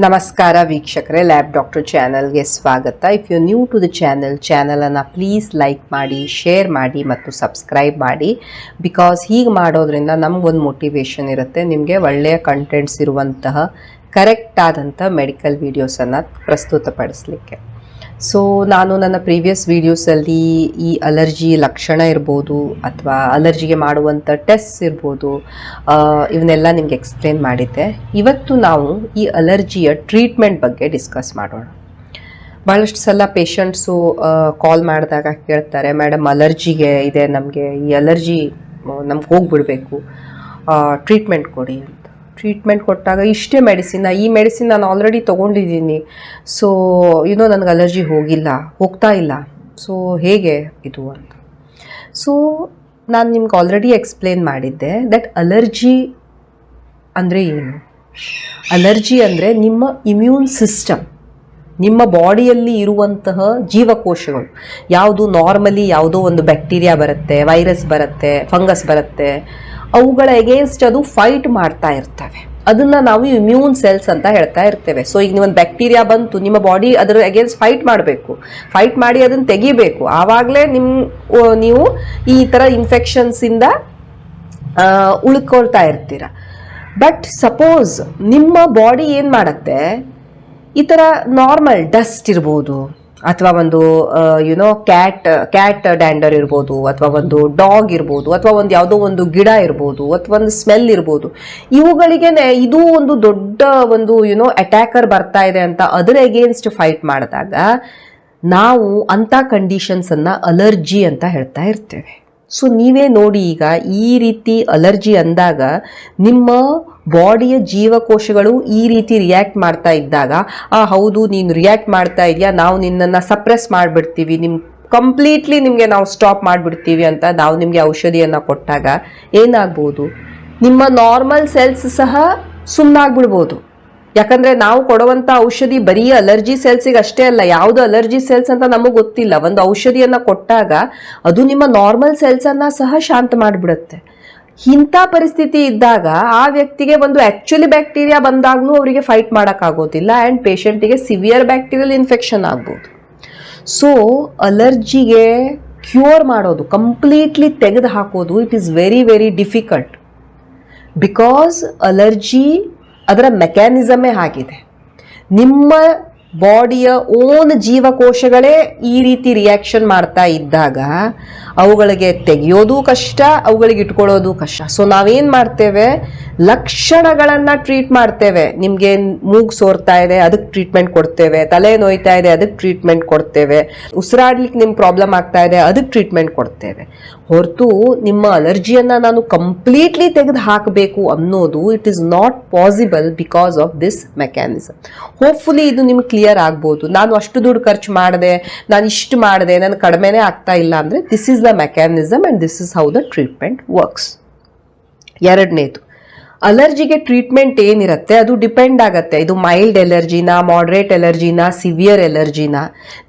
ನಮಸ್ಕಾರ ವೀಕ್ಷಕರೇ, lab doctor ಚಾನಲ್ಗೆ ಸ್ವಾಗತ. If you new to the ಚಾನಲನ್ನು ಪ್ಲೀಸ್ ಲೈಕ್ ಮಾಡಿ, ಶೇರ್ ಮಾಡಿ ಮತ್ತು ಸಬ್ಸ್ಕ್ರೈಬ್ ಮಾಡಿ. ಬಿಕಾಸ್ ಹೀಗೆ ಮಾಡೋದ್ರಿಂದ ನಮಗೊಂದು ಮೋಟಿವೇಶನ್ ಇರುತ್ತೆ, ನಿಮಗೆ ಒಳ್ಳೆಯ ಕಂಟೆಂಟ್ಸ್ ಇರುವಂತಹ ಕರೆಕ್ಟ್ ಆದಂಥ ಮೆಡಿಕಲ್ ವೀಡಿಯೋಸನ್ನು ಪ್ರಸ್ತುತಪಡಿಸಲಿಕ್ಕೆ. ಸೊ ನಾನು ನನ್ನ ಪ್ರೀವಿಯಸ್ ವೀಡಿಯೋಸಲ್ಲಿ ಈ ಅಲರ್ಜಿ ಲಕ್ಷಣ ಇರ್ಬೋದು ಅಥವಾ ಅಲರ್ಜಿಗೆ ಮಾಡುವಂಥ ಟೆಸ್ಟ್ ಇರ್ಬೋದು, ಇವನ್ನೆಲ್ಲ ನಿಮಗೆ ಎಕ್ಸ್ಪ್ಲೇನ್ ಮಾಡಿದ್ದೆ. ಇವತ್ತು ನಾವು ಈ ಅಲರ್ಜಿಯ ಟ್ರೀಟ್ಮೆಂಟ್ ಬಗ್ಗೆ ಡಿಸ್ಕಸ್ ಮಾಡೋಣ. ಭಾಳಷ್ಟು ಸಲ ಪೇಷಂಟ್ಸು ಕಾಲ್ ಮಾಡಿದಾಗ ಕೇಳ್ತಾರೆ, ಮೇಡಮ್ ಅಲರ್ಜಿಗೆ ಇದೆ, ನಮಗೆ ಈ ಅಲರ್ಜಿ ನಮ್ಗೆ ಹೋಗ್ಬಿಡಬೇಕು, ಟ್ರೀಟ್ಮೆಂಟ್ ಕೊಡಿ ಅಂತ. ಟ್ರೀಟ್ಮೆಂಟ್ ಕೊಟ್ಟಾಗ ಇಷ್ಟೇ ಮೆಡಿಸಿನ್, ಈ ಮೆಡಿಸಿನ್ ನಾನು ಆಲ್ರೆಡಿ ತೊಗೊಂಡಿದ್ದೀನಿ, ಸೊ ನನಗೆ ಅಲರ್ಜಿ ಹೋಗ್ತಾ ಇಲ್ಲ, ಸೊ ಹೇಗೆ ಇದು ಅಂತ. ಸೊ ನಾನು ನಿಮ್ಗೆ ಆಲ್ರೆಡಿ ಎಕ್ಸ್ಪ್ಲೇನ್ ಮಾಡಿದ್ದೆ ದಟ್ ಅಲರ್ಜಿ ಅಂದರೆ ಏನು. ಅಲರ್ಜಿ ಅಂದರೆ ನಿಮ್ಮ ಇಮ್ಯೂನ್ ಸಿಸ್ಟಮ್, ನಿಮ್ಮ ಬಾಡಿಯಲ್ಲಿ ಇರುವಂತಹ ಜೀವಕೋಶಗಳು, ಯಾವುದು ನಾರ್ಮಲಿ ಯಾವುದೋ ಒಂದು ಬ್ಯಾಕ್ಟೀರಿಯಾ ಬರುತ್ತೆ, ವೈರಸ್ ಬರುತ್ತೆ, ಫಂಗಸ್ ಬರುತ್ತೆ, ಅವುಗಳ ಎಗೇನ್ಸ್ಟ್ ಅದು ಫೈಟ್ ಮಾಡ್ತಾ ಇರ್ತವೆ. ಅದನ್ನು ನಾವು ಇಮ್ಯೂನ್ ಸೆಲ್ಸ್ ಅಂತ ಹೇಳ್ತಾ ಇರ್ತೇವೆ. ಸೊ ಈಗ ನೀವೊಂದು ಬ್ಯಾಕ್ಟೀರಿಯಾ ಬಂತು, ನಿಮ್ಮ ಬಾಡಿ ಅದರ ಎಗೇನ್ಸ್ಟ್ ಫೈಟ್ ಮಾಡಬೇಕು, ಫೈಟ್ ಮಾಡಿ ಅದನ್ನು ತೆಗಿಬೇಕು. ಆವಾಗಲೇ ನೀವು ಈ ಥರ ಇನ್ಫೆಕ್ಷನ್ಸಿಂದ ಉಳ್ಕೊಳ್ತಾ ಇರ್ತೀರ. ಬಟ್ ಸಪೋಸ್ ನಿಮ್ಮ ಬಾಡಿ ಏನು ಮಾಡುತ್ತೆ, ಈ ಥರ ನಾರ್ಮಲ್ ಡಸ್ಟ್ ಇರ್ಬೋದು, ಅಥವಾ ಒಂದು ಕ್ಯಾಟ್ ಡ್ಯಾಂಡರ್ ಇರ್ಬೋದು, ಅಥವಾ ಒಂದು ಡಾಗ್ ಇರ್ಬೋದು, ಅಥವಾ ಒಂದು ಯಾವುದೋ ಒಂದು ಗಿಡ ಇರ್ಬೋದು, ಅಥವಾ ಒಂದು ಸ್ಮೆಲ್ ಇರ್ಬೋದು, ಇವುಗಳಿಗೇನೆ ಇದು ಒಂದು ದೊಡ್ಡ ಒಂದು ಅಟ್ಯಾಕರ್ ಬರ್ತಾ ಇದೆ ಅಂತ ಅದರ ಎಗೇನ್ಸ್ಟ್ ಫೈಟ್ ಮಾಡಿದಾಗ ನಾವು ಅಂಥ ಕಂಡೀಷನ್ಸನ್ನು ಅಲರ್ಜಿ ಅಂತ ಹೇಳ್ತಾ ಇರ್ತೇವೆ. ಸೊ ನೀವೇ ನೋಡಿ, ಈಗ ಈ ರೀತಿ ಅಲರ್ಜಿ ಅಂದಾಗ ನಿಮ್ಮ ಬಾಡಿಯ ಜೀವಕೋಶಗಳು ಈ ರೀತಿ ರಿಯಾಕ್ಟ್ ಮಾಡ್ತಾ ಇದ್ದಾಗ, ಹೌದು ನೀನು ರಿಯಾಕ್ಟ್ ಮಾಡ್ತಾ ಇದೆಯಾ, ನಾವು ನಿನ್ನನ್ನು ಸಪ್ರೆಸ್ ಮಾಡಿಬಿಡ್ತೀವಿ, ಕಂಪ್ಲೀಟ್ಲಿ ನಿಮಗೆ ನಾವು ಸ್ಟಾಪ್ ಮಾಡಿಬಿಡ್ತೀವಿ ಅಂತ ನಾವು ನಿಮಗೆ ಔಷಧಿಯನ್ನು ಕೊಟ್ಟಾಗ ಏನಾಗ್ಬೋದು, ನಿಮ್ಮ ನಾರ್ಮಲ್ ಸೆಲ್ಸ್ ಸಹ ಸುಮ್ಮನಾಗ್ಬಿಡ್ಬೋದು. ಯಾಕಂದರೆ ನಾವು ಕೊಡುವಂಥ ಔಷಧಿ ಬರೀ ಅಲರ್ಜಿ ಸೆಲ್ಸಿಗೆ ಅಷ್ಟೇ ಅಲ್ಲ, ಯಾವುದು ಅಲರ್ಜಿ ಸೆಲ್ಸ್ ಅಂತ ನಮಗೆ ಗೊತ್ತಿಲ್ಲ. ಒಂದು ಔಷಧಿಯನ್ನು ಕೊಟ್ಟಾಗ ಅದು ನಿಮ್ಮ ನಾರ್ಮಲ್ ಸೆಲ್ಸನ್ನು ಸಹ ಶಾಂತ ಮಾಡಿಬಿಡುತ್ತೆ. ಇಂಥ ಪರಿಸ್ಥಿತಿ ಇದ್ದಾಗ ಆ ವ್ಯಕ್ತಿಗೆ ಒಂದು ಆ್ಯಕ್ಚುಲಿ ಬ್ಯಾಕ್ಟೀರಿಯಾ ಬಂದಾಗಲೂ ಅವರಿಗೆ ಫೈಟ್ ಮಾಡೋಕ್ಕಾಗೋದಿಲ್ಲ, ಆ್ಯಂಡ್ ಪೇಷಂಟಿಗೆ ಸಿವಿಯರ್ ಬ್ಯಾಕ್ಟೀರಿಯಲ್ ಇನ್ಫೆಕ್ಷನ್ ಆಗ್ಬೋದು. ಸೊ ಅಲರ್ಜಿಗೆ ಕ್ಯೂರ್ ಮಾಡೋದು, ಕಂಪ್ಲೀಟ್ಲಿ ತೆಗೆದು ಹಾಕೋದು, it is very very difficult. Because allergy ಅದರ ಮೆಕ್ಯಾನಿಸಮೇ ಆಗಿದೆ. ನಿಮ್ಮ ಬಾಡಿಯ ಓನ್ ಜೀವಕೋಶಗಳೇ ಈ ರೀತಿ ರಿಯಾಕ್ಷನ್ ಮಾಡ್ತಾ ಇದ್ದಾಗ ಅವುಗಳಿಗೆ ತೆಗೆಯೋದು ಕಷ್ಟ, ಅವುಗಳಿಗೆ ಇಟ್ಕೊಳ್ಳೋದು ಕಷ್ಟ. ಸೊ ನಾವೇನು ಮಾಡ್ತೇವೆ, ಲಕ್ಷಣಗಳನ್ನು ಟ್ರೀಟ್ ಮಾಡ್ತೇವೆ. ನಿಮಗೆ ಮೂಗು ಸೋರ್ತಾ ಇದೆ, ಅದಕ್ಕೆ ಟ್ರೀಟ್ಮೆಂಟ್ ಕೊಡ್ತೇವೆ. ತಲೆ ನೋಯ್ತಾ ಇದೆ, ಅದಕ್ಕೆ ಟ್ರೀಟ್ಮೆಂಟ್ ಕೊಡ್ತೇವೆ. ಉಸಿರಾಡ್ಲಿಕ್ಕೆ ನಿಮ್ಮ ಪ್ರಾಬ್ಲಮ್ ಆಗ್ತಾ ಇದೆ, ಅದಕ್ಕೆ ಟ್ರೀಟ್ಮೆಂಟ್ ಕೊಡ್ತೇವೆ. ಹೊರತು ನಿಮ್ಮ ಅಲರ್ಜಿಯನ್ನು ನಾನು ಕಂಪ್ಲೀಟ್ಲಿ ತೆಗೆದು ಹಾಕಬೇಕು ಅನ್ನೋದು it is not possible because of this mechanism. Hopefully ಇದು ನಿಮ್ಗೆ ಕ್ಲಿಯರ್ ಆಗ್ಬೋದು. ನಾನು ಅಷ್ಟು ದುಡ್ಡು ಖರ್ಚು ಮಾಡಿದೆ, ನಾನು ಇಷ್ಟು ಮಾಡಿದೆ, ನನಗೆ ಕಡಿಮೆನೇ ಆಗ್ತಾ ಇಲ್ಲ ಅಂದರೆ this is the mechanism and this is how the treatment works. ಎರಡನೇದು, ಅಲರ್ಜಿಗೆ ಟ್ರೀಟ್ಮೆಂಟ್ ಏನಿರುತ್ತೆ ಅದು ಡಿಪೆಂಡ್ ಆಗುತ್ತೆ. ಇದು ಮೈಲ್ಡ್ ಎಲರ್ಜಿನ, ಮಾಡ್ರೇಟ್ ಎಲರ್ಜಿನ, ಸಿವಿಯರ್ ಎಲರ್ಜಿನ,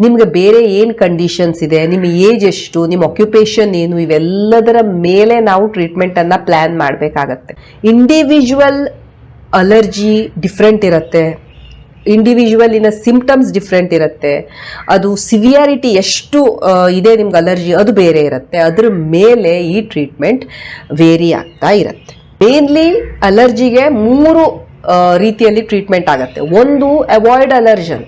ನಿಮ್ಗೆ ಬೇರೆ ಏನು ಕಂಡೀಷನ್ಸ್ ಇದೆ, ನಿಮ್ಮ ಏಜ್ ಎಷ್ಟು, ನಿಮ್ಮ ಆಕ್ಯುಪೇಷನ್ ಏನು, ಇವೆಲ್ಲದರ ಮೇಲೆ ನಾವು ಟ್ರೀಟ್ಮೆಂಟನ್ನು ಪ್ಲ್ಯಾನ್ ಮಾಡಬೇಕಾಗತ್ತೆ. ಇಂಡಿವಿಜುವಲ್ ಅಲರ್ಜಿ ಡಿಫ್ರೆಂಟ್ ಇರುತ್ತೆ, ಇಂಡಿವಿಜುವಲಿನ ಸಿಂಪ್ಟಮ್ಸ್ ಡಿಫ್ರೆಂಟ್ ಇರುತ್ತೆ, ಅದು ಸಿವಿಯಾರಿಟಿ ಎಷ್ಟು ಇದೆ ನಿಮ್ಗೆ ಅಲರ್ಜಿ ಅದು ಬೇರೆ ಇರುತ್ತೆ. ಅದ್ರ ಮೇಲೆ ಈ ಟ್ರೀಟ್ಮೆಂಟ್ ವೇರಿ ಆಗ್ತಾ ಇರುತ್ತೆ. ಮೇನ್ಲಿ ಅಲರ್ಜಿಗೆ 3 ರೀತಿಯಲ್ಲಿ ಟ್ರೀಟ್ಮೆಂಟ್ ಆಗುತ್ತೆ. ಒಂದು, ಅವಾಯ್ಡ್ ಅಲರ್ಜನ್.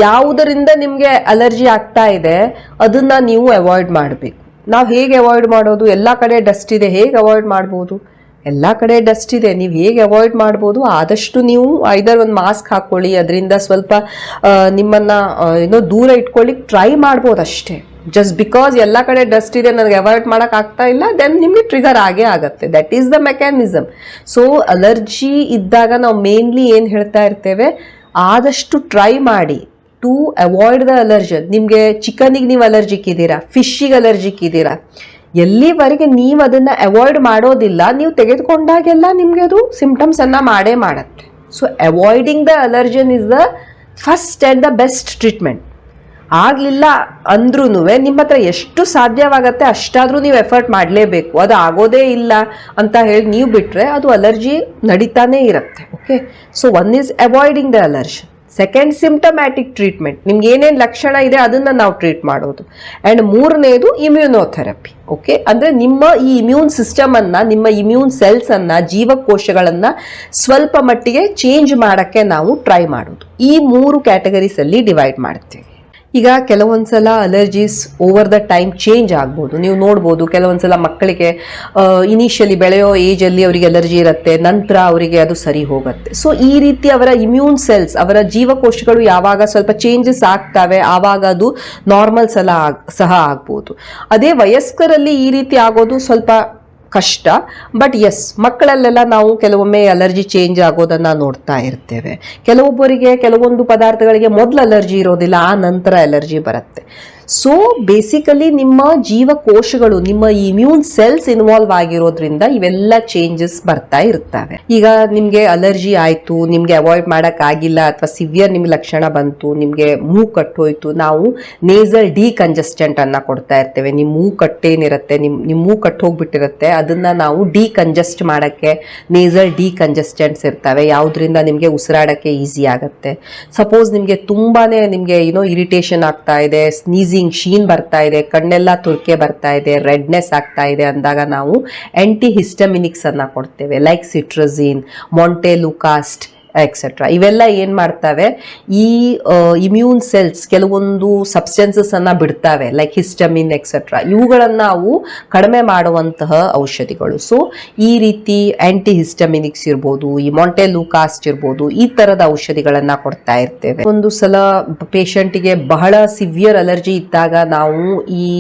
ಯಾವುದರಿಂದ ನಿಮಗೆ ಅಲರ್ಜಿ ಆಗ್ತಾ ಇದೆ ಅದನ್ನು ನೀವು ಅವಾಯ್ಡ್ ಮಾಡಬೇಕು. ನಾವು ಹೇಗೆ ಅವಾಯ್ಡ್ ಮಾಡೋದು, ಎಲ್ಲ ಕಡೆ ಡಸ್ಟ್ ಇದೆ, ಹೇಗೆ ಅವಾಯ್ಡ್ ಮಾಡ್ಬೋದು? ಎಲ್ಲ ಕಡೆ ಡಸ್ಟ್ ಇದೆ, ನೀವು ಹೇಗೆ ಅವಾಯ್ಡ್ ಮಾಡ್ಬೋದು? ಆದಷ್ಟು ನೀವು ಐದರ್ ಒಂದು ಮಾಸ್ಕ್ ಹಾಕ್ಕೊಳ್ಳಿ, ಅದರಿಂದ ಸ್ವಲ್ಪ ನಿಮ್ಮನ್ನು ದೂರ ಇಟ್ಕೊಳ್ಳಿಕ್ಕೆ ಟ್ರೈ ಮಾಡ್ಬೋದು ಅಷ್ಟೇ. ಜಸ್ಟ್ ಬಿಕಾಸ್ ಎಲ್ಲ ಕಡೆ ಡಸ್ಟ್ ಇದೆ, ನನಗೆ ಅವಾಯ್ಡ್ ಮಾಡೋಕ್ಕಾಗ್ತಾ ಇಲ್ಲ, ದೆನ್ ನಿಮಗೆ ಟ್ರಿಗರ್ ಆಗೇ ಆಗುತ್ತೆ. That is the mechanism. So allergy ಇದ್ದಾಗ ನಾವು ಮೇನ್ಲಿ ಏನು ಹೇಳ್ತಾ ಇರ್ತೇವೆ, ಆದಷ್ಟು ಟ್ರೈ ಮಾಡಿ ಟು ಅವಾಯ್ಡ್ ದ ಅಲರ್ಜನ್. ನಿಮಗೆ ಚಿಕನಿಗೆ ನೀವು ಅಲರ್ಜಿಕ್ ಇದ್ದೀರಾ, ಫಿಶ್ಶಿಗೆ ಅಲರ್ಜಿಕ್ ಇದ್ದೀರಾ, ಎಲ್ಲಿವರೆಗೆ ನೀವು ಅದನ್ನು ಅವಾಯ್ಡ್ ಮಾಡೋದಿಲ್ಲ, ನೀವು ತೆಗೆದುಕೊಂಡಾಗೆಲ್ಲ ನಿಮಗೆ ಅದು ಸಿಂಪ್ಟಮ್ಸನ್ನು ಮಾಡೇ ಮಾಡುತ್ತೆ. So avoiding the allergen is the first and the best treatment. ಆಗಲಿಲ್ಲ ಅಂದ್ರೂ ನಿಮ್ಮ ಹತ್ರ ಎಷ್ಟು ಸಾಧ್ಯವಾಗತ್ತೆ ಅಷ್ಟಾದರೂ ನೀವು ಎಫರ್ಟ್ ಮಾಡಲೇಬೇಕು. ಅದು ಆಗೋದೇ ಇಲ್ಲ ಅಂತ ಹೇಳಿ ನೀವು ಬಿಟ್ಟರೆ ಅದು ಅಲರ್ಜಿ ನಡೀತಾನೇ ಇರುತ್ತೆ. Okay, so one is avoiding the allergen. Second, symptomatic treatment. ನಿಮ್ಗೆ ಏನೇನು ಲಕ್ಷಣ ಇದೆ ಅದನ್ನು ನಾವು ಟ್ರೀಟ್ ಮಾಡೋದು. ಆ್ಯಂಡ್ ಮೂರನೇದು ಇಮ್ಯುನೋಥೆರಪಿ. ಓಕೆ, ಅಂದರೆ ನಿಮ್ಮ ಈ ಇಮ್ಯೂನ್ ಸಿಸ್ಟಮನ್ನು, ನಿಮ್ಮ ಇಮ್ಯೂನ್ ಸೆಲ್ಸನ್ನು, ಜೀವಕೋಶಗಳನ್ನು ಸ್ವಲ್ಪ ಮಟ್ಟಿಗೆ ಚೇಂಜ್ ಮಾಡೋಕ್ಕೆ ನಾವು ಟ್ರೈ ಮಾಡೋದು. ಈ 3 ಕ್ಯಾಟಗರೀಸಲ್ಲಿ ಡಿವೈಡ್ ಮಾಡ್ತೀವಿ. ಈಗ ಕೆಲವೊಂದ್ಸಲ allergies over the time change ಆಗ್ಬೋದು. ನೀವು ನೋಡ್ಬೋದು ಕೆಲವೊಂದ್ಸಲ ಮಕ್ಕಳಿಗೆ ಇನಿಷಿಯಲಿ ಬೆಳೆಯೋ ಏಜಲ್ಲಿ ಅವರಿಗೆ ಅಲರ್ಜಿ ಇರುತ್ತೆ, ನಂತರ ಅವರಿಗೆ ಅದು ಸರಿ ಹೋಗುತ್ತೆ. ಸೊ ಈ ರೀತಿ ಅವರ ಇಮ್ಯೂನ್ ಸೆಲ್ಸ್, ಅವರ ಜೀವಕೋಶಗಳು ಯಾವಾಗ ಸ್ವಲ್ಪ ಚೇಂಜಸ್ ಆಗ್ತವೆ ಆವಾಗ ಅದು ನಾರ್ಮಲ್ ಸಹ ಆಗ್ಬೋದು. ಅದೇ ವಯಸ್ಕರಲ್ಲಿ ಈ ರೀತಿ ಆಗೋದು ಸ್ವಲ್ಪ ಕಷ್ಟ. ಬಟ್ ಎಸ್, ಮಕ್ಕಳಲ್ಲೆಲ್ಲ ನಾವು ಕೆಲವೊಮ್ಮೆ ಅಲರ್ಜಿ ಚೇಂಜ್ ಆಗೋದನ್ನು ನೋಡ್ತಾ ಇರ್ತೇವೆ. ಕೆಲವೊಬ್ಬರಿಗೆ ಕೆಲವೊಂದು ಪದಾರ್ಥಗಳಿಗೆ ಮೊದಲು ಅಲರ್ಜಿ ಇರೋದಿಲ್ಲ, ಆ ನಂತರ ಅಲರ್ಜಿ ಬರುತ್ತೆ. ಸೊ ಬೇಸಿಕಲಿ ನಿಮ್ಮ ಜೀವಕೋಶಗಳು, ನಿಮ್ಮ ಇಮ್ಯೂನ್ ಸೆಲ್ಸ್ ಇನ್ವಾಲ್ವ್ ಆಗಿರೋದ್ರಿಂದ ಇವೆಲ್ಲ ಚೇಂಜಸ್ ಬರ್ತಾ ಇರ್ತವೆ. ಈಗ ನಿಮಗೆ ಅಲರ್ಜಿ ಆಯಿತು, ನಿಮಗೆ ಅವಾಯ್ಡ್ ಮಾಡೋಕ್ಕಾಗಿಲ್ಲ ಅಥವಾ ಸಿವಿಯರ್ ನಿಮ್ಗೆ ಲಕ್ಷಣ ಬಂತು, ನಿಮಗೆ ಮೂಗು ಕಟ್ಟೋಯ್ತು, ನಾವು ನೇಸಲ್ ಡಿಕಂಜೆಸ್ಟೆಂಟ್ ಅನ್ನ ಕೊಡ್ತಾ ಇರ್ತೇವೆ. ನಿಮ್ಮ ಮೂಗು ಕಟ್ಟೇನಿರುತ್ತೆ, ನಿಮ್ಮ ಮೂಗು ಕಟ್ಟು ಹೋಗ್ಬಿಟ್ಟಿರುತ್ತೆ, ಅದನ್ನ ನಾವು ಡಿಕಂಜೆಸ್ಟ್ ಮಾಡೋಕ್ಕೆ ನೇಸಲ್ ಡಿಕಂಜೆಸ್ಟೆಂಟ್ಸ್ ಇರ್ತವೆ, ಯಾವುದರಿಂದ ನಿಮಗೆ ಉಸಿರಾಡೋಕ್ಕೆ ಈಸಿ ಆಗುತ್ತೆ. ಸಪೋಸ್ ನಿಮಗೆ ತುಂಬಾನೇ ನಿಮಗೆ ಇರಿಟೇಷನ್ ಆಗ್ತಾ ಇದೆ, ಸ್ನೀಸಿಂಗ್ ಶೀನ್ ಬರ್ತಾ ಇದೆ, ಕಣ್ಣೆಲ್ಲ ತುರ್ಕೆ ಬರ್ತಾ ಇದೆ, ರೆಡ್ನೆಸ್ ಆಗ್ತಾ ಇದೆ ಅಂದಾಗ ನಾವು ಆಂಟಿ ಹಿಸ್ಟಮಿನಿಕ್ಸ್ ಅನ್ನ ಕೊಡ್ತೇವೆ, ಲೈಕ್ ಸಿಟ್ರಜಿನ್, ಮೊಂಟೆಲುಕಾಸ್ಟ್ ಎಕ್ಸೆಟ್ರಾ. ಇವೆಲ್ಲ ಏನು ಮಾಡ್ತವೆ, ಈ ಇಮ್ಯೂನ್ ಸೆಲ್ಸ್ ಕೆಲವೊಂದು ಸಬ್ಸ್ಟೆನ್ಸಸ್ ಅನ್ನ ಬಿಡ್ತವೆ, ಲೈಕ್ ಹಿಸ್ಟಮಿನ್ ಎಕ್ಸೆಟ್ರಾ. ಇವುಗಳನ್ನು ನಾವು ಕಡಿಮೆ ಮಾಡುವಂತಹ ಔಷಧಿಗಳು. ಸೊ ಈ ರೀತಿ ಆಂಟಿ ಹಿಸ್ಟಮಿನಿಕ್ಸ್ ಇರ್ಬೋದು, ಈ ಮೊಂಟೆಲುಕಾಸ್ಟ್ ಇರ್ಬೋದು, ಈ ತರದ ಔಷಧಿಗಳನ್ನ ಕೊಡ್ತಾ ಇರ್ತೇವೆ. ಒಂದು ಸಲ ಪೇಷಂಟಿಗೆ ಬಹಳ ಸಿವಿಯರ್ ಅಲರ್ಜಿ ಇದ್ದಾಗ ನಾವು ಈ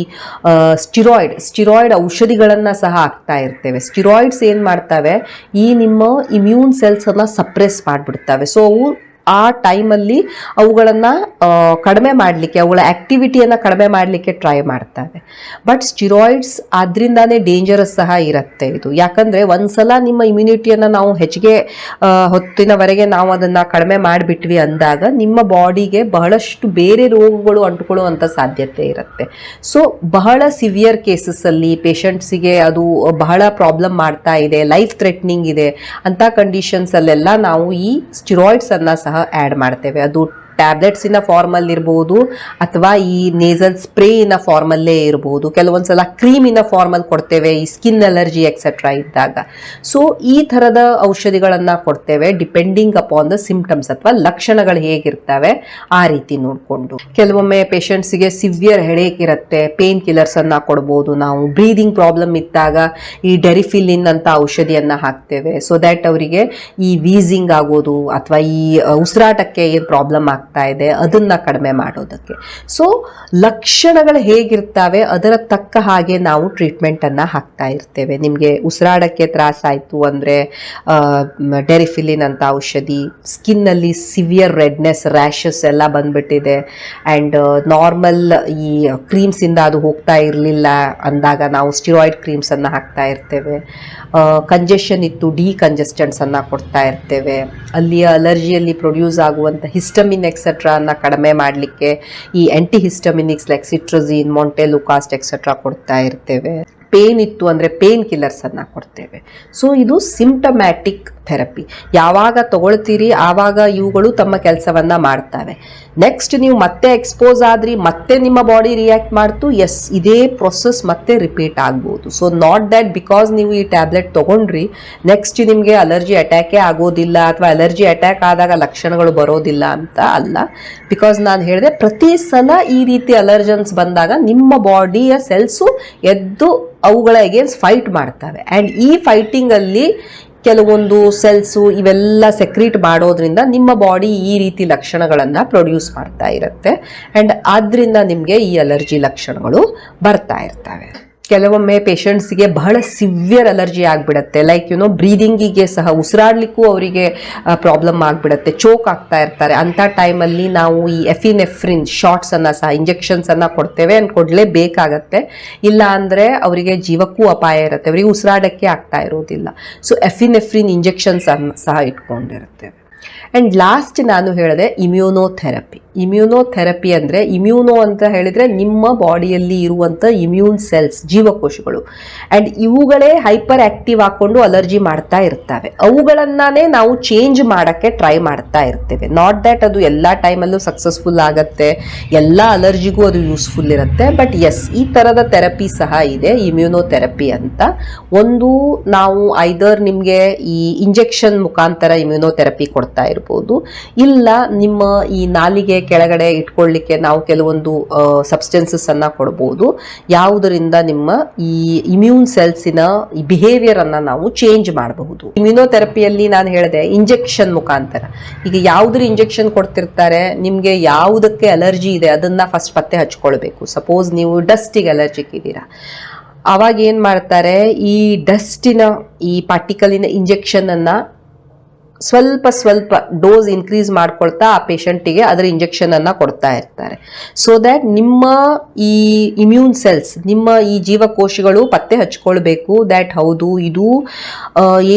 ಸ್ಟಿರಾಯ್ಡ್ ಔಷಧಿಗಳನ್ನ ಸಹ ಹಾಕ್ತಾ ಇರ್ತೇವೆ. ಸ್ಟಿರಾಯ್ಡ್ಸ್ ಏನ್ ಮಾಡ್ತವೆ, ಈ ನಿಮ್ಮ ಇಮ್ಯೂನ್ ಸೆಲ್ಸ್ ಅನ್ನ ಸಪ್ರೆಸ್ ಬಿಡ್ತವೆ. ಸೊ ಅವು ಆ ಟೈಮಲ್ಲಿ ಅವುಗಳನ್ನು ಕಡಿಮೆ ಮಾಡಲಿಕ್ಕೆ, ಅವುಗಳ ಆಕ್ಟಿವಿಟಿಯನ್ನು ಕಡಿಮೆ ಮಾಡಲಿಕ್ಕೆ ಟ್ರೈ ಮಾಡ್ತವೆ. ಬಟ್ ಸ್ಟಿರಾಯ್ಡ್ಸ್ ಆದ್ರಿಂದಾನೇ ಡೇಂಜರಸ್ ಸಹ ಇರುತ್ತೆ ಇದು. ಯಾಕಂದರೆ ಒಂದ್ಸಲ ನಿಮ್ಮ ಇಮ್ಯುನಿಟಿಯನ್ನು ನಾವು ಹೆಚ್ಚಿಗೆ ಹೊತ್ತಿನವರೆಗೆ ನಾವು ಅದನ್ನು ಕಡಿಮೆ ಮಾಡಿಬಿಟ್ವಿ ಅಂದಾಗ ನಿಮ್ಮ ಬಾಡಿಗೆ ಬಹಳಷ್ಟು ಬೇರೆ ರೋಗಗಳು ಅಂಟುಕೊಳ್ಳುವಂಥ ಸಾಧ್ಯತೆ ಇರುತ್ತೆ. ಸೊ ಬಹಳ ಸಿವಿಯರ್ ಕೇಸಸ್ಸಲ್ಲಿ ಪೇಷಂಟ್ಸಿಗೆ ಅದು ಬಹಳ ಪ್ರಾಬ್ಲಮ್ ಮಾಡ್ತಾ ಇದೆ, ಲೈಫ್ ಥ್ರೆಟ್ನಿಂಗ್ ಇದೆ ಅಂತ ಕಂಡೀಷನ್ಸಲ್ಲೆಲ್ಲ ನಾವು ಈ ಸ್ಟಿರಾಯ್ಡ್ಸನ್ನು ಸಹ ಆ್ಯಡ್ ಮಾಡ್ತೇವೆ. ಅದು ಟ್ಯಾಬ್ಲೆಟ್ಸಿನ ಫಾರ್ಮಲ್ಲಿ ಇರ್ಬೋದು ಅಥವಾ ಈ ನೇಸಲ್ ಸ್ಪ್ರೇಯಿನ ಫಾರ್ಮಲ್ಲೇ ಇರ್ಬೋದು, ಕೆಲವೊಂದ್ಸಲ ಕ್ರೀಮಿನ ಫಾರ್ಮಲ್ಲಿ ಕೊಡ್ತೇವೆ ಈ ಸ್ಕಿನ್ ಅಲರ್ಜಿ ಎಕ್ಸೆಟ್ರಾ ಇದ್ದಾಗ. ಸೊ ಈ ಥರದ ಔಷಧಿಗಳನ್ನು ಕೊಡ್ತೇವೆ ಡಿಪೆಂಡಿಂಗ್ ಅಪಾನ್ ದ ಸಿಂಪ್ಟಮ್ಸ್ ಅಥವಾ ಲಕ್ಷಣಗಳು ಹೇಗಿರ್ತವೆ ಆ ರೀತಿ ನೋಡಿಕೊಂಡು. ಕೆಲವೊಮ್ಮೆ ಪೇಷಂಟ್ಸಿಗೆ ಸಿವಿಯರ್ ಹೆಡೇಕ್ ಇರುತ್ತೆ, ಪೇನ್ ಕಿಲ್ಲರ್ಸನ್ನು ಕೊಡ್ಬೋದು ನಾವು. ಬ್ರೀದಿಂಗ್ ಪ್ರಾಬ್ಲಮ್ ಇದ್ದಾಗ ಈ ಡೆರಿಫಿಲಿನ್ ಅಂತ ಔಷಧಿಯನ್ನು ಹಾಕ್ತೇವೆ, ಸೊ ದ್ಯಾಟ್ ಅವರಿಗೆ ಈ ವೀಸಿಂಗ್ ಆಗೋದು ಅಥವಾ ಈ ಉಸಿರಾಟಕ್ಕೆ ಏನು ಪ್ರಾಬ್ಲಮ್ ಆಗ್ತಾ ಇದೆ ಅದನ್ನ ಕಡಿಮೆ ಮಾಡೋದಕ್ಕೆ. ಸೊ ಲಕ್ಷಣಗಳು ಹೇಗಿರ್ತವೆ ಅದರ ತಕ್ಕ ಹಾಗೆ ನಾವು ಟ್ರೀಟ್ಮೆಂಟ್ ಅನ್ನ ಹಾಕ್ತಾ ಇರ್ತೇವೆ. ನಿಮಗೆ ಉಸಿರಾಡಕ್ಕೆ ತ್ರಾಸ ಆಯ್ತು ಅಂದ್ರೆ ಡೆರಿಫಿಲಿನ್ ಅಂತ ಔಷಧಿ, ಸ್ಕಿನ್ ಅಲ್ಲಿ ಸಿವಿಯರ್ ರೆಡ್ನೆಸ್, ರ್ಯಾಷಸ್ ಎಲ್ಲ ಬಂದ್ಬಿಟ್ಟಿದೆ ಅಂಡ್ ನಾರ್ಮಲ್ ಈ ಕ್ರೀಮ್ಸ್ ಇಂದ ಅದು ಹೋಗ್ತಾ ಇರಲಿಲ್ಲ ಅಂದಾಗ ನಾವು ಸ್ಟಿರಾಯ್ಡ್ ಕ್ರೀಮ್ಸ್ ಅನ್ನ ಹಾಕ್ತಾ ಇರ್ತೇವೆ. ಕಂಜೆಷನ್ ಇತ್ತು, ಡಿಕಂಜೆಸ್ಟೆಂಟ್ಸ್ ಅನ್ನ ಕೊಡ್ತಾ ಇರ್ತೇವೆ. ಅಲ್ಲಿಯ ಅಲರ್ಜಿಯಲ್ಲಿ ಪ್ರೊಡ್ಯೂಸ್ ಆಗುವಂಥ ಹಿಸ್ಟಮಿನ್ ಎಕ್ಸೆಟ್ರಾ ಅನ್ನ ಕಡಿಮೆ ಮಾಡಲಿಕ್ಕೆ ಈ ಆಂಟಿ ಹಿಸ್ಟಮಿನಿಕ್ಸ್ ಲೈಕ್ ಸಿಟ್ರಜಿನ್, ಮೊಂಟೆಲುಕಾಸ್ಟ್ ಎಕ್ಸೆಟ್ರಾ ಕೊಡ್ತಾ ಇರ್ತೇವೆ. ಪೇನ್ ಇತ್ತು ಅಂದರೆ ಪೇನ್ ಕಿಲ್ಲರ್ಸ್ ಅನ್ನ ಕೊಡ್ತೇವೆ. ಸೊ ಇದು ಸಿಂಪ್ಟಮ್ಯಾಟಿಕ್ ಥೆರಪಿ. ಯಾವಾಗ ತಗೊಳ್ತೀರಿ ಆವಾಗ ಇವುಗಳು ತಮ್ಮ ಕೆಲಸವನ್ನ ಮಾಡ್ತವೆ. ನೆಕ್ಸ್ಟ್ ನೀವು ಮತ್ತೆ ಎಕ್ಸ್ಪೋಸ್ ಆದ್ರಿ, ಮತ್ತೆ ನಿಮ್ಮ ಬಾಡಿ ರಿಯಾಕ್ಟ್ ಮಾಡ್ತು, ಎಸ್ ಇದೇ ಪ್ರೊಸೆಸ್ ಮತ್ತೆ ರಿಪೀಟ್ ಆಗ್ಬೋದು. ಸೊ ನಾಟ್ ದ್ಯಾಟ್ ಬಿಕಾಸ್ ನೀವು ಈ ಟ್ಯಾಬ್ಲೆಟ್ ತಗೊಂಡ್ರಿ ನೆಕ್ಸ್ಟ್ ನಿಮಗೆ ಅಲರ್ಜಿ ಅಟ್ಯಾಕೇ ಆಗೋದಿಲ್ಲ ಅಥವಾ ಅಲರ್ಜಿ ಅಟ್ಯಾಕ್ ಆದಾಗ ಲಕ್ಷಣಗಳು ಬರೋದಿಲ್ಲ ಅಂತ ಅಲ್ಲ. ಬಿಕಾಸ್ ನಾನು ಹೇಳಿದೆ ಪ್ರತಿ ಸಲ ಈ ರೀತಿ ಅಲರ್ಜನ್ಸ್ ಬಂದಾಗ ನಿಮ್ಮ ಬಾಡಿಯ ಸೆಲ್ಸು ಎದ್ದು ಅವುಗಳ ಅಗೇನ್ಸ್ಟ್ ಫೈಟ್ ಮಾಡ್ತವೆ. ಆ್ಯಂಡ್ ಈ ಫೈಟಿಂಗಲ್ಲಿ ಕೆಲವೊಂದು ಸೆಲ್ಸು ಇವೆಲ್ಲ ಸೆಕ್ರೀಟ್ ಮಾಡೋದ್ರಿಂದ ನಿಮ್ಮ ಬಾಡಿ ಈ ರೀತಿ ಲಕ್ಷಣಗಳನ್ನು ಪ್ರೊಡ್ಯೂಸ್ ಮಾಡ್ತಾ ಇರುತ್ತೆ ಆ್ಯಂಡ್ ಆದ್ರಿಂದ ನಿಮಗೆ ಈ ಅಲರ್ಜಿ ಲಕ್ಷಣಗಳು ಬರ್ತಾ ಇರ್ತವೆ. ಕೆಲವೊಮ್ಮೆ ಪೇಷಂಟ್ಸ್ಗೆ ಬಹಳ ಸಿವಿಯರ್ ಅಲರ್ಜಿ ಆಗಿಬಿಡುತ್ತೆ, ಲೈಕ್ ಬ್ರೀದಿಂಗಿಗೆ ಸಹ ಉಸಿರಾಡ್ಲಿಕ್ಕೂ ಅವರಿಗೆ ಪ್ರಾಬ್ಲಮ್ ಆಗಿಬಿಡುತ್ತೆ, ಚೋಕ್ ಆಗ್ತಾ ಇರ್ತಾರೆ. ಅಂಥ ಟೈಮಲ್ಲಿ ನಾವು ಈ ಎಫಿನೆಫ್ರಿನ್ ಶಾರ್ಟ್ಸನ್ನು ಸಹ ಇಂಜೆಕ್ಷನ್ಸನ್ನು ಕೊಡ್ತೇವೆ ಅಂಡ್ ಕೊಡಲೇಬೇಕಾಗತ್ತೆ. ಇಲ್ಲ ಅಂದರೆ ಅವರಿಗೆ ಜೀವಕ್ಕೂ ಅಪಾಯ ಇರುತ್ತೆ, ಅವರಿಗೆ ಉಸಿರಾಡಕ್ಕೆ ಆಗ್ತಾ ಇರೋದಿಲ್ಲ. ಸೊ ಎಫಿನೆಫ್ರಿನ್ ಇಂಜೆಕ್ಷನ್ಸ್ ಸಹ ಇಟ್ಕೊಂಡಿರ್ತೇವೆ. ಆ್ಯಂಡ್ ಲಾಸ್ಟ್ ನಾನು ಹೇಳಿದೆ ಇಮ್ಯೂನೋಥೆರಪಿ. ಇಮ್ಯೂನೋಥೆರಪಿ ಅಂದರೆ ಇಮ್ಯೂನೋ ಅಂತ ಹೇಳಿದರೆ ನಿಮ್ಮ ಬಾಡಿಯಲ್ಲಿ ಇರುವಂಥ ಇಮ್ಯೂನ್ ಸೆಲ್ಸ್, ಜೀವಕೋಶಗಳು, ಆ್ಯಂಡ್ ಇವುಗಳೇ ಹೈಪರ್ ಆ್ಯಕ್ಟಿವ್ ಹಾಕ್ಕೊಂಡು ಅಲರ್ಜಿ ಮಾಡ್ತಾ ಇರ್ತವೆ. ಅವುಗಳನ್ನೇ ನಾವು ಚೇಂಜ್ ಮಾಡೋಕ್ಕೆ ಟ್ರೈ ಮಾಡ್ತಾ ಇರ್ತೇವೆ. ನಾಟ್ ದ್ಯಾಟ್ ಅದು ಎಲ್ಲ ಟೈಮಲ್ಲೂ ಸಕ್ಸಸ್ಫುಲ್ ಆಗುತ್ತೆ, ಎಲ್ಲ ಅಲರ್ಜಿಗೂ ಅದು ಯೂಸ್ಫುಲ್ ಇರುತ್ತೆ. ಬಟ್ ಎಸ್, ಈ ಥರದ ಥೆರಪಿ ಸಹ ಇದೆ, ಇಮ್ಯೂನೋಥೆರಪಿ ಅಂತ. ಒಂದು ನಾವು ಐದರ್ ನಿಮಗೆ ಈ ಇಂಜೆಕ್ಷನ್ ಮುಖಾಂತರ ಇಮ್ಯೂನೋಥೆರಪಿ ಕೊಡ್ತಾ ಇರ್ಬೋದು, ಇಲ್ಲ ನಿಮ್ಮ ಈ ನಾಲಿಗೆ ಕೆಳಗಡೆ ಇಟ್ಕೊಳ್ಳಿಕ್ಕೆ ನಾವು ಕೆಲವೊಂದು ಸಬ್ಸ್ಟೆನ್ಸಸ್ ಅನ್ನ ಕೊಡ್ಬೋದು, ಯಾವುದರಿಂದ ನಿಮ್ಮ ಈ ಇಮ್ಯೂನ್ ಸೆಲ್ಸಿನ ಬಿಹೇವಿಯರ್ ಅನ್ನ ನಾವು ಚೇಂಜ್ ಮಾಡಬಹುದು. ಇಮ್ಯೂನೋಥೆರಪಿಯಲ್ಲಿ ನಾನು ಹೇಳಿದೆ ಇಂಜೆಕ್ಷನ್ ಮುಖಾಂತರ. ಈಗ ಯಾವುದ್ರ ಇಂಜೆಕ್ಷನ್ ಕೊಡ್ತಿರ್ತಾರೆ, ನಿಮಗೆ ಯಾವುದಕ್ಕೆ ಅಲರ್ಜಿ ಇದೆ ಅದನ್ನ ಫಸ್ಟ್ ಪತ್ತೆ ಹಚ್ಕೊಳ್ಬೇಕು. ಸಪೋಸ್ ನೀವು ಡಸ್ಟಿಗೆ ಅಲರ್ಜಿಕ್ ಇದ್ದೀರಾ, ಅವಾಗ ಏನು ಮಾಡ್ತಾರೆ, ಈ ಡಸ್ಟಿನ ಈ ಪಾರ್ಟಿಕಲಿನ ಇಂಜೆಕ್ಷನ್ ಅನ್ನ ಸ್ವಲ್ಪ ಸ್ವಲ್ಪ ಡೋಸ್ ಇನ್ಕ್ರೀಸ್ ಮಾಡ್ಕೊಳ್ತಾ ಆ ಪೇಷಂಟಿಗೆ ಅದರ ಇಂಜೆಕ್ಷನ್ ಅನ್ನ ಕೊಡ್ತಾ ಇರ್ತಾರೆ. ಸೊ ದ್ಯಾಟ್ ನಿಮ್ಮ ಈ ಇಮ್ಯೂನ್ ಸೆಲ್ಸ್, ನಿಮ್ಮ ಈ ಜೀವಕೋಶಗಳು ಪತ್ತೆ ಹಚ್ಕೊಳ್ಬೇಕು ದ್ಯಾಟ್ ಹೌದು ಇದು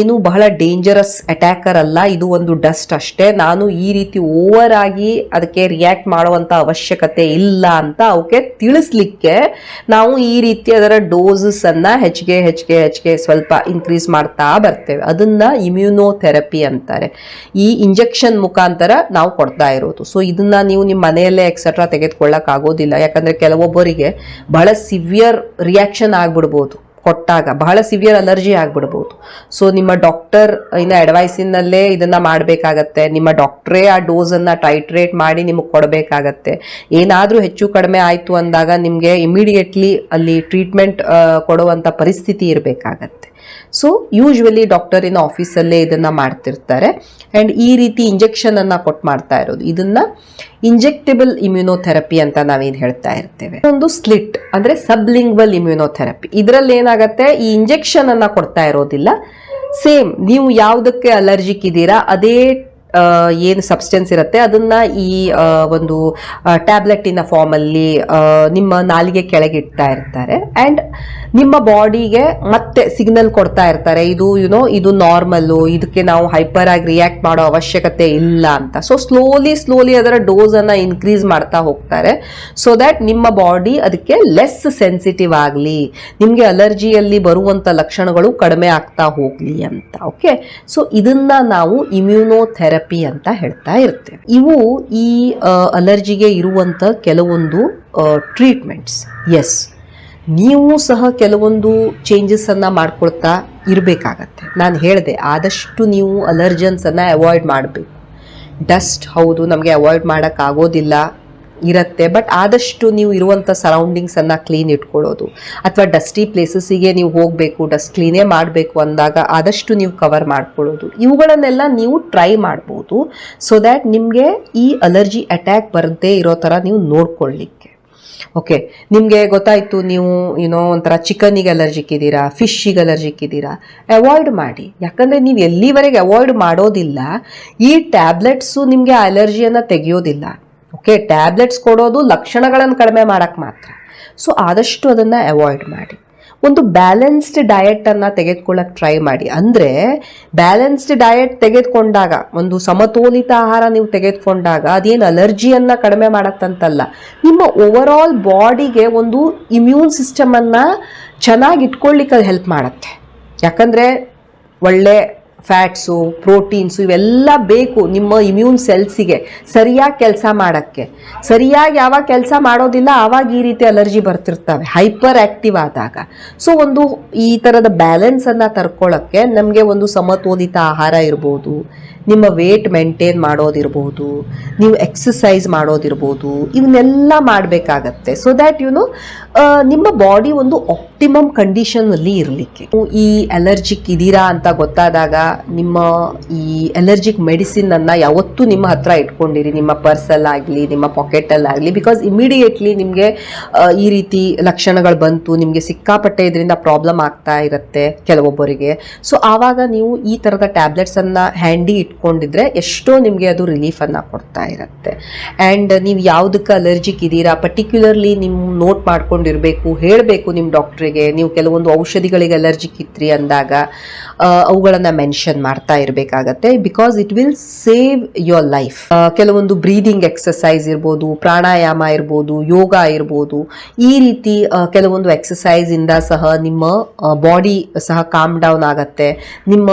ಏನು ಬಹಳ ಡೇಂಜರಸ್ ಅಟ್ಯಾಕರ್ ಅಲ್ಲ, ಇದು ಒಂದು ಡಸ್ಟ್ ಅಷ್ಟೇ, ನಾನು ಈ ರೀತಿ ಓವರ್ ಆಗಿ ಅದಕ್ಕೆ ರಿಯಾಕ್ಟ್ ಮಾಡುವಂತ ಅವಶ್ಯಕತೆ ಇಲ್ಲ ಅಂತ ಅವಕ್ಕೆ ತಿಳಿಸ್ಲಿಕ್ಕೆ ನಾವು ಈ ರೀತಿ ಅದರ ಡೋಸಸ್ ಅನ್ನ ಹೆಚ್ಚಿಗೆ ಸ್ವಲ್ಪ ಇನ್ಕ್ರೀಸ್ ಮಾಡ್ತಾ ಬರ್ತೇವೆ. ಅದನ್ನ ಇಮ್ಯೂನೋಥೆರಪಿ ಅಂತ. ಈ ಇಂಜೆಕ್ಷನ್ ಮುಖಾಂತರ ನಾವು ಕೊಡ್ತಾ ಇರೋದು. ಸೊ ಇದನ್ನ ನೀವು ನಿಮ್ಮ ಮನೆಯಲ್ಲೇ ಎಕ್ಸೆಟ್ರಾ ತೆಗೆದುಕೊಳ್ಳಕ್ ಆಗೋದಿಲ್ಲ, ಯಾಕಂದ್ರೆ ಕೆಲವೊಬ್ಬರಿಗೆ ಬಹಳ ಸಿವಿಯರ್ ರಿಯಾಕ್ಷನ್ ಆಗ್ಬಿಡ್ಬೋದು, ಕೊಟ್ಟಾಗ ಬಹಳ ಸಿವಿಯರ್ ಅಲರ್ಜಿ ಆಗ್ಬಿಡ್ಬೋದು. ಸೊ ನಿಮ್ಮ ಡಾಕ್ಟರ್ ಅಡ್ವೈಸಿನಲ್ಲೇ ಇದನ್ನ ಮಾಡಬೇಕಾಗತ್ತೆ. ನಿಮ್ಮ ಡಾಕ್ಟ್ರೇ ಆ ಡೋಸ್ ಅನ್ನ ಟೈಟ್ರೇಟ್ ಮಾಡಿ ನಿಮಗೆ ಕೊಡಬೇಕಾಗತ್ತೆ. ಏನಾದ್ರೂ ಹೆಚ್ಚು ಕಡಿಮೆ ಆಯ್ತು ಅಂದಾಗ ನಿಮ್ಗೆ ಇಮಿಡಿಯೇಟ್ಲಿ ಅಲ್ಲಿ ಟ್ರೀಟ್ಮೆಂಟ್ ಕೊಡುವಂತ ಪರಿಸ್ಥಿತಿ ಇರಬೇಕಾಗತ್ತೆ. ಸೊ ಯೂಶ್ವಲಿ ಡಾಕ್ಟರಿನ ಆಫೀಸಲ್ಲೇ ಇದನ್ನ ಮಾಡ್ತಿರ್ತಾರೆ. ಅಂಡ್ ಈ ರೀತಿ ಇಂಜೆಕ್ಷನ್ ಅನ್ನ ಕೊಟ್ಟು ಮಾಡ್ತಾ ಇರೋದು, ಇದನ್ನ ಇಂಜೆಕ್ಟಬಲ್ ಇಮ್ಯುನೋಥೆರಪಿ ಅಂತ ನಾವೇನ್ ಹೇಳ್ತಾ ಇರ್ತೇವೆ. ಒಂದು ಸ್ಲಿಟ್ ಅಂದ್ರೆ ಸಬ್ಲಿಂಗ್ವಲ್ ಇಮ್ಯುನೋಥೆರಪಿ. ಇದರಲ್ಲಿ ಏನಾಗತ್ತೆ, ಈ ಇಂಜೆಕ್ಷನ್ ಅನ್ನ ಕೊಡ್ತಾ ಇರೋದಿಲ್ಲ, ಸೇಮ್ ನೀವು ಯಾವುದಕ್ಕೆ ಅಲರ್ಜಿಕ್ ಇದ್ದೀರಾ ಅದೇ ಏನು ಸಬ್ಸ್ಟೆನ್ಸ್ ಇರುತ್ತೆ ಅದನ್ನ ಈ ಒಂದು ಟ್ಯಾಬ್ಲೆಟಿನ ಫಾರ್ಮಲ್ಲಿ ನಿಮ್ಮ ನಾಲಿಗೆ ಕೆಳಗೆ ಇಡ್ತಾ ಇರ್ತಾರೆ. ಆ್ಯಂಡ್ ನಿಮ್ಮ ಬಾಡಿಗೆ ಮತ್ತೆ ಸಿಗ್ನಲ್ ಕೊಡ್ತಾ ಇರ್ತಾರೆ, ಇದು ಇದು ನಾರ್ಮಲ್ಲು, ಇದಕ್ಕೆ ನಾವು ಹೈಪರ್ ಆಗಿ ರಿಯಾಕ್ಟ್ ಮಾಡೋ ಅವಶ್ಯಕತೆ ಇಲ್ಲ ಅಂತ. ಸೊ ಸ್ಲೋಲಿ ಅದರ ಡೋಸ್ ಅನ್ನ ಇನ್ಕ್ರೀಸ್ ಮಾಡ್ತಾ ಹೋಗ್ತಾರೆ, ಸೊ ದ್ಯಾಟ್ ನಿಮ್ಮ ಬಾಡಿ ಅದಕ್ಕೆ ಲೆಸ್ ಸೆನ್ಸಿಟಿವ್ ಆಗಲಿ, ನಿಮಗೆ ಅಲರ್ಜಿಯಲ್ಲಿ ಬರುವಂತ ಲಕ್ಷಣಗಳು ಕಡಿಮೆ ಆಗ್ತಾ ಹೋಗ್ಲಿ ಅಂತ. ಓಕೆ, ಸೊ ಇದನ್ನ ನಾವು ಇಮ್ಯೂನೋಥೆರಪಿ ಅಂತ ಹೇಳ್ತಾ ಇರ್ತೇವೆ. ಇವು ಈ ಅಲರ್ಜಿಗೆ ಇರುವಂತ ಕೆಲವೊಂದು ಟ್ರೀಟ್ಮೆಂಟ್ಸ್. ಎಸ್, ನೀವು ಸಹ ಕೆಲವೊಂದು ಚೇಂಜಸ್ ಅನ್ನ ಮಾಡ್ಕೊಳ್ತಾ ಇರಬೇಕಾಗತ್ತೆ. ನಾನು ಹೇಳಿದೆ ಆದಷ್ಟು ನೀವು ಅಲರ್ಜನ್ಸ್ ಅನ್ನ ಅವಾಯ್ಡ್ ಮಾಡಬೇಕು. ಡಸ್ಟ್ ಹೌದು ನಮಗೆ ಅವಾಯ್ಡ್ ಮಾಡಕ್ ಆಗೋದಿಲ್ಲ ಇರುತ್ತೆ, ಬಟ್ ಆದಷ್ಟು ನೀವು ಇರುವಂಥ ಸರೌಂಡಿಂಗ್ಸ್ ಅನ್ನ ಕ್ಲೀನ್ ಇಟ್ಕೊಳ್ಳೋದು, ಅಥವಾ ಡಸ್ಟಿ ಪ್ಲೇಸಸ್ಸಿಗೆ ನೀವು ಹೋಗಬೇಕು, ಡಸ್ಟ್ ಕ್ಲೀನೇ ಮಾಡಬೇಕು ಅಂದಾಗ ಆದಷ್ಟು ನೀವು ಕವರ್ ಮಾಡ್ಕೊಳ್ಳೋದು, ಇವುಗಳನ್ನೆಲ್ಲ ನೀವು ಟ್ರೈ ಮಾಡ್ಬೋದು. ಸೊ ದ್ಯಾಟ್ ನಿಮಗೆ ಈ ಅಲರ್ಜಿ ಅಟ್ಯಾಕ್ ಬರದೇ ಇರೋ ಥರ ನೀವು ನೋಡ್ಕೊಳ್ಳಿಕ್ಕೆ. ಓಕೆ, ನಿಮಗೆ ಗೊತ್ತಾಯ್ತು ನೀವು ಒಂಥರ ಚಿಕನಿಗೆ ಅಲರ್ಜಿಕ್ ಇದ್ದೀರಾ, ಫಿಶ್ಶಿಗೆ ಅಲರ್ಜಿಕ್ ಇದ್ದೀರಾ, ಅವಾಯ್ಡ್ ಮಾಡಿ. ಯಾಕಂದರೆ ನೀವು ಎಲ್ಲಿವರೆಗೆ ಅವಾಯ್ಡ್ ಮಾಡೋದಿಲ್ಲ, ಈ ಟ್ಯಾಬ್ಲೆಟ್ಸು ನಿಮಗೆ ಆ ಅಲರ್ಜಿಯನ್ನು ತೆಗೆಯೋದಿಲ್ಲ. ಓಕೆ, ಟ್ಯಾಬ್ಲೆಟ್ಸ್ ಕೊಡೋದು ಲಕ್ಷಣಗಳನ್ನು ಕಡಿಮೆ ಮಾಡಕ್ಕೆ ಮಾತ್ರ. ಸೊ ಆದಷ್ಟು ಅದನ್ನು ಅವಾಯ್ಡ್ ಮಾಡಿ. ಒಂದು ಬ್ಯಾಲೆನ್ಸ್ಡ್ ಡಯಟ್ ಅನ್ನ ತೆಗೆದುಕೊಳ್ಳಕ್ಕೆ ಟ್ರೈ ಮಾಡಿ. ಅಂದರೆ ಬ್ಯಾಲೆನ್ಸ್ಡ್ ಡಯಟ್ ತೆಗೆದುಕೊಂಡಾಗ, ಒಂದು ಸಮತೋಲಿತ ಆಹಾರ ನೀವು ತೆಗೆದುಕೊಂಡಾಗ ಅದೇನು ಅಲರ್ಜಿಯನ್ನು ಕಡಿಮೆ ಮಾಡತ್ತಂತಲ್ಲ, ನಿಮ್ಮ ಓವರ್ ಆಲ್ ಬಾಡಿಗೆ ಒಂದು ಇಮ್ಯೂನ್ ಸಿಸ್ಟಮ್ ಅನ್ನ ಚೆನ್ನಾಗಿ ಇಟ್ಕೊಳ್ಳಿಕ್ಕೆ ಅದು ಹೆಲ್ಪ್ ಮಾಡುತ್ತೆ. ಯಾಕಂದರೆ ಒಳ್ಳೆ ಫ್ಯಾಟ್ಸು, ಪ್ರೋಟೀನ್ಸು ಇವೆಲ್ಲ ಬೇಕು ನಿಮ್ಮ ಇಮ್ಯೂನ್ ಸೆಲ್ಸಿಗೆ ಸರಿಯಾಗಿ ಕೆಲಸ ಮಾಡೋಕ್ಕೆ. ಸರಿಯಾಗಿ ಯಾವಾಗ ಕೆಲಸ ಮಾಡೋದಿಲ್ಲ ಆವಾಗ ಈ ರೀತಿ ಅಲರ್ಜಿ ಬರ್ತಿರ್ತವೆ, ಹೈಪರ್ ಆ್ಯಕ್ಟಿವ್ ಆದಾಗ. ಸೊ ಒಂದು ಈ ಥರದ ಬ್ಯಾಲೆನ್ಸನ್ನು ತರ್ಕೊಳ್ಳೋಕ್ಕೆ ನಮಗೆ ಒಂದು ಸಮತೋಲಿತ ಆಹಾರ ಇರ್ಬೋದು, ನಿಮ್ಮ ವೇಟ್ ಮೇಂಟೈನ್ ಮಾಡೋದಿರ್ಬೋದು, ನೀವು ಎಕ್ಸಸೈಸ್ ಮಾಡೋದಿರ್ಬೋದು, ಇವನ್ನೆಲ್ಲ ಮಾಡಬೇಕಾಗತ್ತೆ. ಸೊ ದ್ಯಾಟ್ ನಿಮ್ಮ ಬಾಡಿ ಒಂದು ಆಪ್ಟಿಮಮ್ ಕಂಡೀಷನಲ್ಲಿ ಇರಲಿಕ್ಕೆ. ಈ ಅಲರ್ಜಿಕ್ ಇದ್ದೀರಾ ಅಂತ ಗೊತ್ತಾದಾಗ ನಿಮ್ಮ ಈ ಅಲರ್ಜಿಕ್ ಮೆಡಿಸಿನ್ ಅನ್ನ ಯಾವತ್ತೂ ನಿಮ್ಮ ಹತ್ರ ಇಟ್ಕೊಂಡಿರಿ, ನಿಮ್ಮ ಪರ್ಸಲ್ಲಾಗಲಿ ನಿಮ್ಮ ಪಾಕೆಟಲ್ಲಾಗಲಿ. ಬಿಕಾಸ್ ಇಮಿಡಿಯೇಟ್ಲಿ ನಿಮಗೆ ಈ ರೀತಿ ಲಕ್ಷಣಗಳು ಬಂತು, ನಿಮಗೆ ಸಿಕ್ಕಾಪಟ್ಟೆ ಇದರಿಂದ ಪ್ರಾಬ್ಲಮ್ ಆಗ್ತಾ ಇರುತ್ತೆ ಕೆಲವೊಬ್ಬರಿಗೆ. ಸೊ ಆವಾಗ ನೀವು ಈ ಥರದ ಟ್ಯಾಬ್ಲೆಟ್ಸನ್ನು ಹ್ಯಾಂಡಿ ಇಟ್ಕೊಂಡಿದ್ರೆ ಎಷ್ಟೋ ನಿಮಗೆ ಅದು ರಿಲೀಫನ್ನು ಕೊಡ್ತಾ ಇರುತ್ತೆ. ಆ್ಯಂಡ್ ನೀವು ಯಾವುದಕ್ಕೆ ಅಲರ್ಜಿಕ್ ಇದ್ದೀರಾ ಪರ್ಟಿಕ್ಯುಲರ್ಲಿ ನಿಮ್ಮ ನೋಟ್ ಮಾಡ್ಕೊಂಡಿರಬೇಕು, ಹೇಳಬೇಕು ನಿಮ್ಮ ಡಾಕ್ಟ್ರಿಗೆ. ನೀವು ಕೆಲವೊಂದು ಔಷಧಿಗಳಿಗೆ ಅಲರ್ಜಿಕ್ ಇತ್ರಿ ಅಂದಾಗ ಅವುಗಳನ್ನು ಮೆನ್ಷನ್ ಮಾಡ್ತಾ ಇರಬೇಕಾಗತ್ತೆ, because it will save your life. ಕೆಲವೊಂದು ಬ್ರೀದಿಂಗ್ ಎಕ್ಸಸೈಸ್ ಇರ್ಬೋದು, ಪ್ರಾಣಾಯಾಮ ಇರ್ಬೋದು, ಯೋಗ ಇರ್ಬೋದು, ಈ ರೀತಿ ಕೆಲವೊಂದು ಎಕ್ಸಸೈಸ್ ಇಂದ ಸಹ ನಿಮ್ಮ ಬಾಡಿ ಸಹ ಕಾಮ್ ಡೌನ್ ಆಗತ್ತೆ, ನಿಮ್ಮ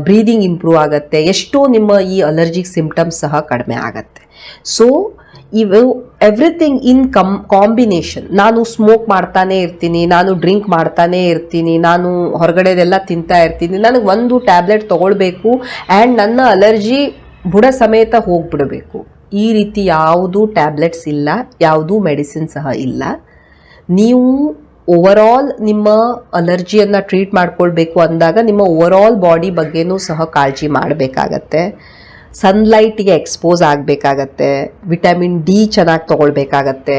ಬ್ರೀದಿಂಗ್ ಇಂಪ್ರೂವ್ ಆಗತ್ತೆ, ಎಷ್ಟೋ ನಿಮ್ಮ ಈ ಅಲರ್ಜಿಕ್ ಸಿಂಪ್ಟಮ್ಸ್ ಸಹ ಕಡಿಮೆ ಆಗತ್ತೆ. ಸೊ ಇವು ಎವ್ರಿಥಿಂಗ್ ಇನ್ ಕಾಂಬಿನೇಷನ್. ನಾನು ಸ್ಮೋಕ್ ಮಾಡ್ತಾನೆ ಇರ್ತೀನಿ, ನಾನು ಡ್ರಿಂಕ್ ಮಾಡ್ತಾನೆ ಇರ್ತೀನಿ, ನಾನು ಹೊರಗಡೆದೆಲ್ಲ ತಿಂತಾ ಇರ್ತೀನಿ, ನನಗೆ ಒಂದು ಟ್ಯಾಬ್ಲೆಟ್ ತಗೊಳ್ಬೇಕು ಆ್ಯಂಡ್ ನನ್ನ ಅಲರ್ಜಿ ಬುಡ ಸಮೇತ ಹೋಗ್ಬಿಡಬೇಕು, ಈ ರೀತಿ ಯಾವುದೂ ಟ್ಯಾಬ್ಲೆಟ್ಸ್ ಇಲ್ಲ, ಯಾವುದೂ ಮೆಡಿಸಿನ್ ಸಹ ಇಲ್ಲ. ನೀವು ಓವರಾಲ್ ನಿಮ್ಮ ಅಲರ್ಜಿಯನ್ನು ಟ್ರೀಟ್ ಮಾಡ್ಕೊಳ್ಬೇಕು ಅಂದಾಗ ನಿಮ್ಮ ಓವರಾಲ್ ಬಾಡಿ ಬಗ್ಗೆನೂ ಸಹ ಕಾಳಜಿ ಮಾಡಬೇಕಾಗತ್ತೆ. ಸನ್ಲೈಟ್ಗೆ ಎಕ್ಸ್ಪೋಸ್ ಆಗಬೇಕಾಗತ್ತೆ, ವಿಟಮಿನ್ ಡಿ ಚೆನ್ನಾಗಿ ತೊಗೊಳ್ಬೇಕಾಗತ್ತೆ,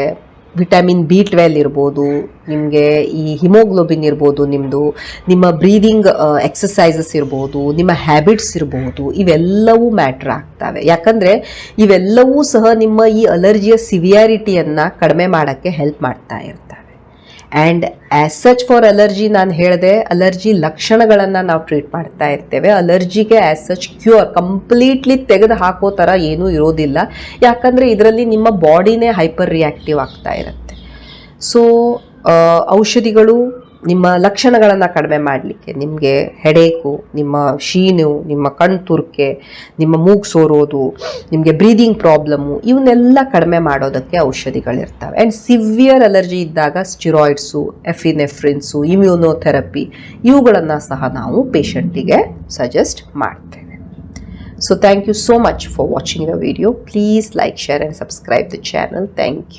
ವಿಟಮಿನ್ B12 ಇರ್ಬೋದು, ನಿಮಗೆ ಈ ಹಿಮೋಗ್ಲೋಬಿನ್ ಇರ್ಬೋದು, ನಿಮ್ಮ ಬ್ರೀದಿಂಗ್ ಎಕ್ಸಸೈಸಸ್ ಇರ್ಬೋದು, ನಿಮ್ಮ ಹ್ಯಾಬಿಟ್ಸ್ ಇರ್ಬೋದು, ಇವೆಲ್ಲವೂ ಮ್ಯಾಟ್ರ್ ಆಗ್ತವೆ. ಯಾಕಂದರೆ ಇವೆಲ್ಲವೂ ಸಹ ನಿಮ್ಮ ಈ ಅಲರ್ಜಿಯ ಸಿವಿಯಾರಿಟಿಯನ್ನು ಕಡಿಮೆ ಮಾಡೋಕ್ಕೆ ಹೆಲ್ಪ್ ಮಾಡ್ತಾ ಇರ್ತವೆ. And as such for allergy ನಾನು ಹೇಳಿದೆ, ಅಲರ್ಜಿ ಲಕ್ಷಣಗಳನ್ನು ನಾವು ಟ್ರೀಟ್ ಮಾಡ್ತಾ ಇರ್ತೇವೆ. ಅಲರ್ಜಿಗೆ ಆ್ಯಸ್ ಸಚ್ ಕ್ಯೂರ್ ಕಂಪ್ಲೀಟ್ಲಿ ತೆಗೆದು ಹಾಕೋ ಥರ ಏನೂ ಇರೋದಿಲ್ಲ, ಯಾಕಂದರೆ ಇದರಲ್ಲಿ ನಿಮ್ಮ ಬಾಡಿನೇ ಹೈಪರ್ ರಿಯಾಕ್ಟಿವ್ ಆಗ್ತಾ ಇರುತ್ತೆ. ಸೊ ಔಷಧಿಗಳು ನಿಮ್ಮ ಲಕ್ಷಣಗಳನ್ನು ಕಡಿಮೆ ಮಾಡಲಿಕ್ಕೆ, ನಿಮಗೆ ಹೆಡೇಕು, ನಿಮ್ಮ ಶೀನು, ನಿಮ್ಮ ಕಣ್ಣು ತುರ್ಕೆ, ನಿಮ್ಮ ಮೂಗು ಸೋರೋದು, ನಿಮಗೆ ಬ್ರೀದಿಂಗ್ ಪ್ರಾಬ್ಲಮ್ಮು, ಇವನ್ನೆಲ್ಲ ಕಡಿಮೆ ಮಾಡೋದಕ್ಕೆ ಔಷಧಿಗಳಿರ್ತವೆ. ಆ್ಯಂಡ್ ಸಿವಿಯರ್ ಅಲರ್ಜಿ ಇದ್ದಾಗ ಸ್ಟಿರಾಯ್ಡ್ಸು, ಎಫಿನೆಫ್ರಿನ್ಸು, ಇಮ್ಯುನೋಥೆರಪಿ ಇವುಗಳನ್ನು ಸಹ ನಾವು ಪೇಷಂಟಿಗೆ ಸಜೆಸ್ಟ್ ಮಾಡ್ತೇವೆ. So thank you so much for watching the video. Please like, share and subscribe the channel. Thank you.